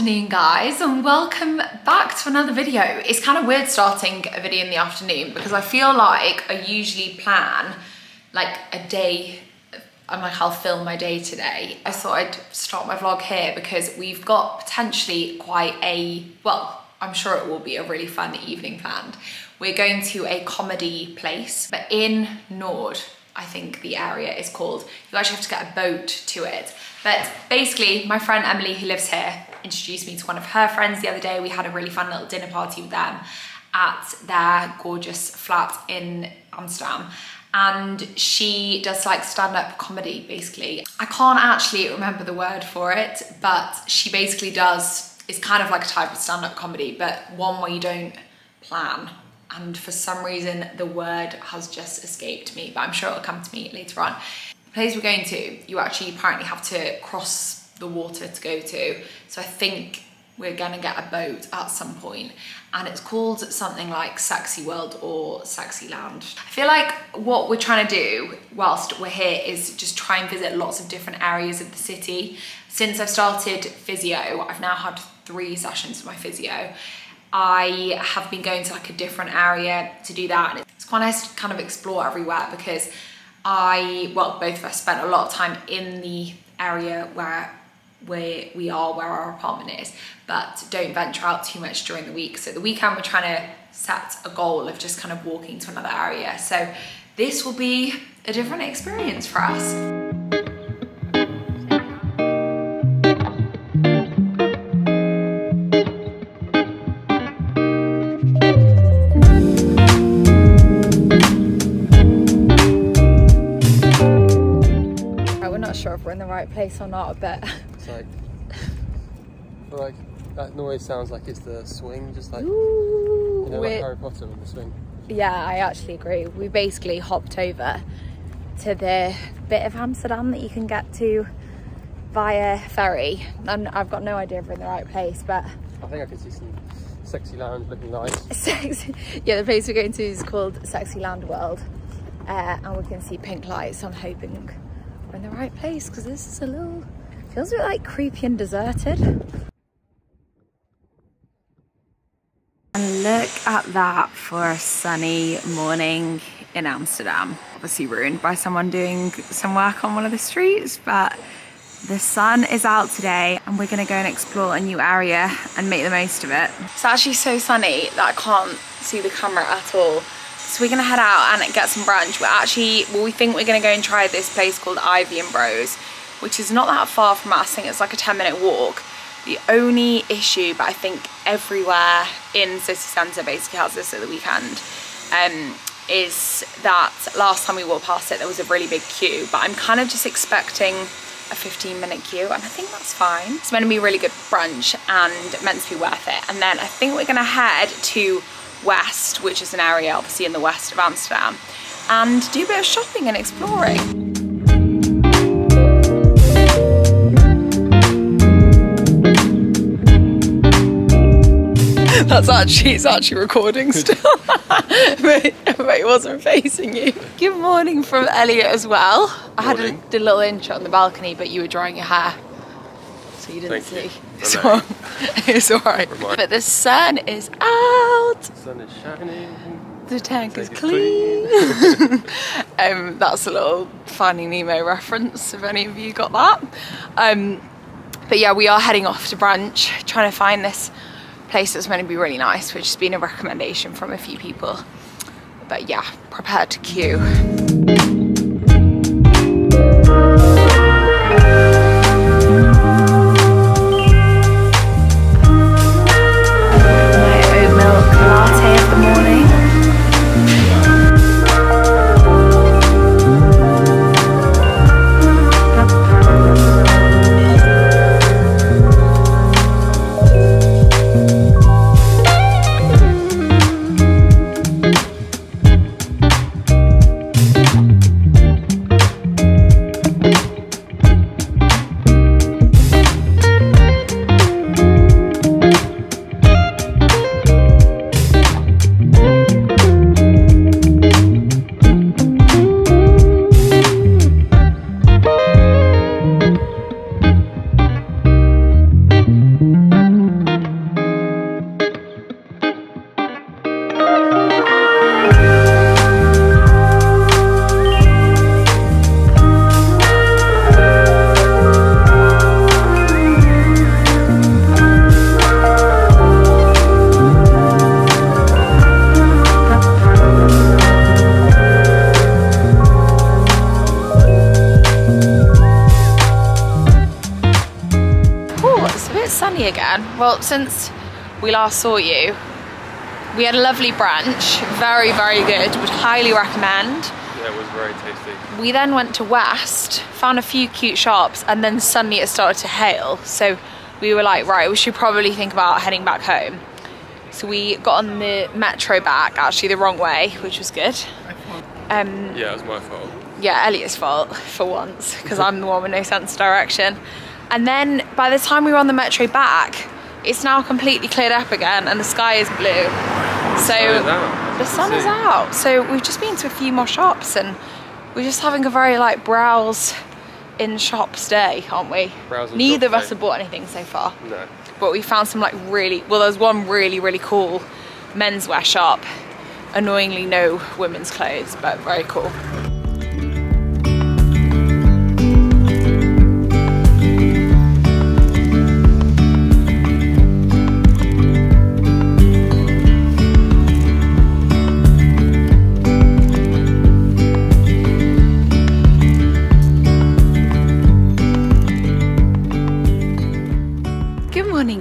afternoon, guys, and welcome back to another video. It's kind of weird starting a video in the afternoon because I feel like I usually plan like a day. I'm like, I'll film my day today. I thought I'd start my vlog here because we've got potentially quite a, well, I'm sure it will be a really fun evening planned. We're going to a comedy place, but in Nord, I think the area is called. You actually have to get a boat to it. But basically, my friend Emily, who lives here, introduced me to one of her friends the other day. We had a really fun little dinner party with them at their gorgeous flat in Amsterdam. And she does like stand-up comedy, basically. I can't actually remember the word for it, but she basically does, it's kind of like a type of stand-up comedy, but one where you don't plan. And for some reason, the word has just escaped me, but I'm sure it'll come to me later on. The place we're going to, you actually apparently have to cross the water to go to. So I think we're gonna get a boat at some point, and it's called something like Sexy World or Sexy Land. I feel like what we're trying to do whilst we're here is just try and visit lots of different areas of the city. Since I've started physio, I've now had 3 sessions for my physio. I have been going to like a different area to do that, and it's quite nice to kind of explore everywhere because well, both of us spent a lot of time in the area where our apartment is, but don't venture out too much during the week. So the weekend we're trying to set a goal of just kind of walking to another area. So this will be a different experience for us. Sure if we're in the right place or not, but it's like, I feel like that noise sounds like it's the swing, just like, ooh, you know, like Harry Potter with the swing. Yeah, I actually agree. We basically hopped over to the bit of Amsterdam that you can get to via ferry, and I've got no idea if we're in the right place, but I think I can see some sexy lounge looking nice. Yeah, the place we're going to is called Sexy Land World, and we can see pink lights, so I'm hoping we're in the right place because this is a little, feels a bit like creepy and deserted. And look at that for a sunny morning in Amsterdam. Obviously ruined by someone doing some work on one of the streets, but the sun is out today and we're gonna go and explore a new area and make the most of it. It's actually so sunny that I can't see the camera at all. So we're gonna head out and get some brunch. We think we're gonna go and try this place called Ivy and Bros, which is not that far from us. I think it's like a 10-minute walk. The only issue, but I think everywhere in city centre basically has this at the weekend, is that last time we walked past it, there was a really big queue, but I'm kind of just expecting a 15-minute queue, and I think that's fine. It's meant to be a really good brunch and meant to be worth it. And then I think we're gonna head to West, which is an area obviously in the west of Amsterdam, and do a bit of shopping and exploring. It's actually recording still. but it wasn't facing you. Good morning from Elliot as well. I had a little intro on the balcony, but you were drying your hair, so you didn't see. So it's alright. But the sun is out. The sun is shining. The tank is clean. That's a little Finding Nemo reference, if any of you got that. But yeah, we are heading off to brunch, trying to find this place that's meant to be really nice, which has been a recommendation from a few people. But yeah, prepare to queue. again. Well, since we last saw you, we had a lovely brunch. Very, very good. Would highly recommend. Yeah, it was very tasty. We then went to West, found a few cute shops, and then suddenly it started to hail. So we were like, right, we should probably think about heading back home. So we got on the metro back, actually the wrong way, which was good. Yeah, it was my fault. Yeah, Elliot's fault for once, because I'm the one with no sense of direction. And then by the time we were on the metro back, it's now completely cleared up again and the sky is blue. So the sun is out. So we've just been to a few more shops and we're just having a very like browse in shops day, aren't we? Neither of us have bought anything so far. No. But we found some like well, there's one really cool menswear shop. Annoyingly no women's clothes, but very cool.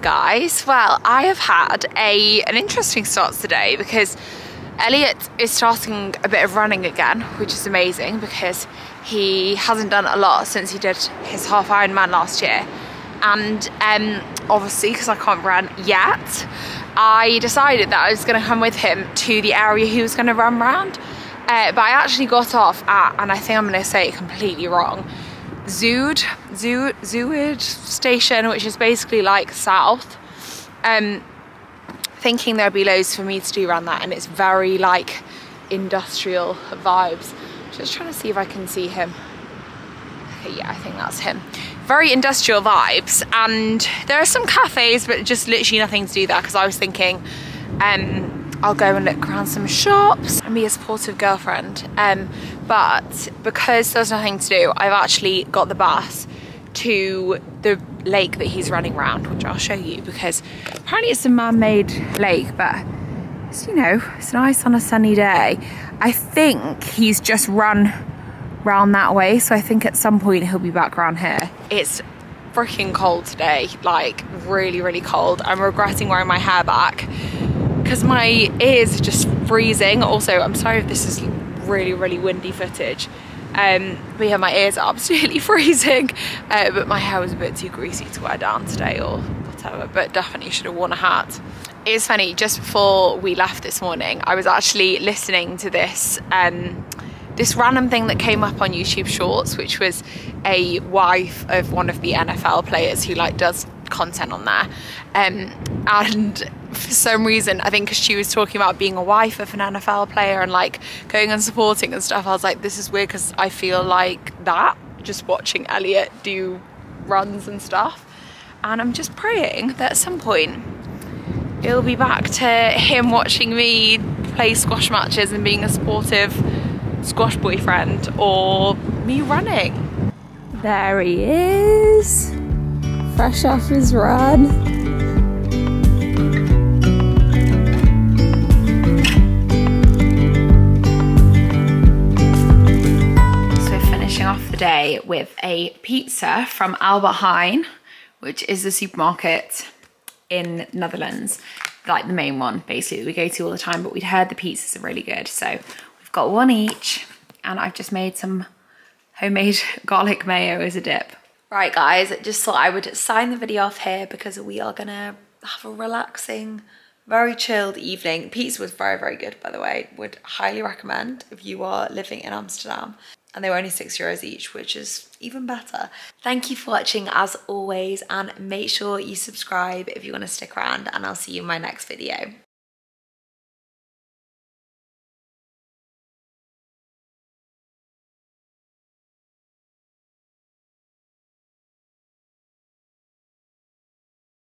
Guys, well, I have had an interesting start today because Elliot is starting a bit of running again, which is amazing because he hasn't done a lot since he did his half Ironman last year. And obviously, because I can't run yet, I decided that I was going to come with him to the area he was going to run around. But I actually got off at, and I think I'm going to say it completely wrong, Zuid station, which is basically like south, thinking there'd be loads for me to do around that, and it's very like industrial vibes. Just trying to see if I can see him. Okay, yeah, I think that's him. Very industrial vibes, and there are some cafes, but just literally nothing to do there because I was thinking I'll go and look around some shops and be a supportive girlfriend. But because there's nothing to do, I've actually got the bus to the lake that he's running around, which I'll show you because apparently it's a man-made lake, but it's, you know, it's nice on a sunny day. I think he's just run round that way, so I think at some point he'll be back around here. It's freaking cold today, like really really cold. I'm regretting wearing my hair back because my ears are just freezing. Also, I'm sorry if this is really really windy footage, but yeah, my ears are absolutely freezing, but my hair was a bit too greasy to wear down today or whatever, but definitely should have worn a hat. It's funny, just before we left this morning, I was actually listening to this this random thing that came up on YouTube Shorts, which was a wife of one of the NFL players who like does content on there, and for some reason, I think because she was talking about being a wife of an NFL player and like going and supporting and stuff, I was like, this is weird because I feel like that just watching Elliot do runs and stuff, and I'm just praying that at some point it'll be back to him watching me play squash matches and being a supportive squash boyfriend, or me running. There he is, fresh off his run. Off the day with a pizza from Albert Heijn, which is the supermarket in Netherlands, like the main one basically we go to all the time, but we'd heard the pizzas are really good, so we've got one each, and I've just made some homemade garlic mayo as a dip. Right guys, just thought I would sign the video off here because we are gonna have a relaxing, very chilled evening. Pizza was very very good, by the way. Would highly recommend if you are living in Amsterdam. And they were only €6 each, which is even better. Thank you for watching as always, and make sure you subscribe if you want to stick around, and I'll see you in my next video.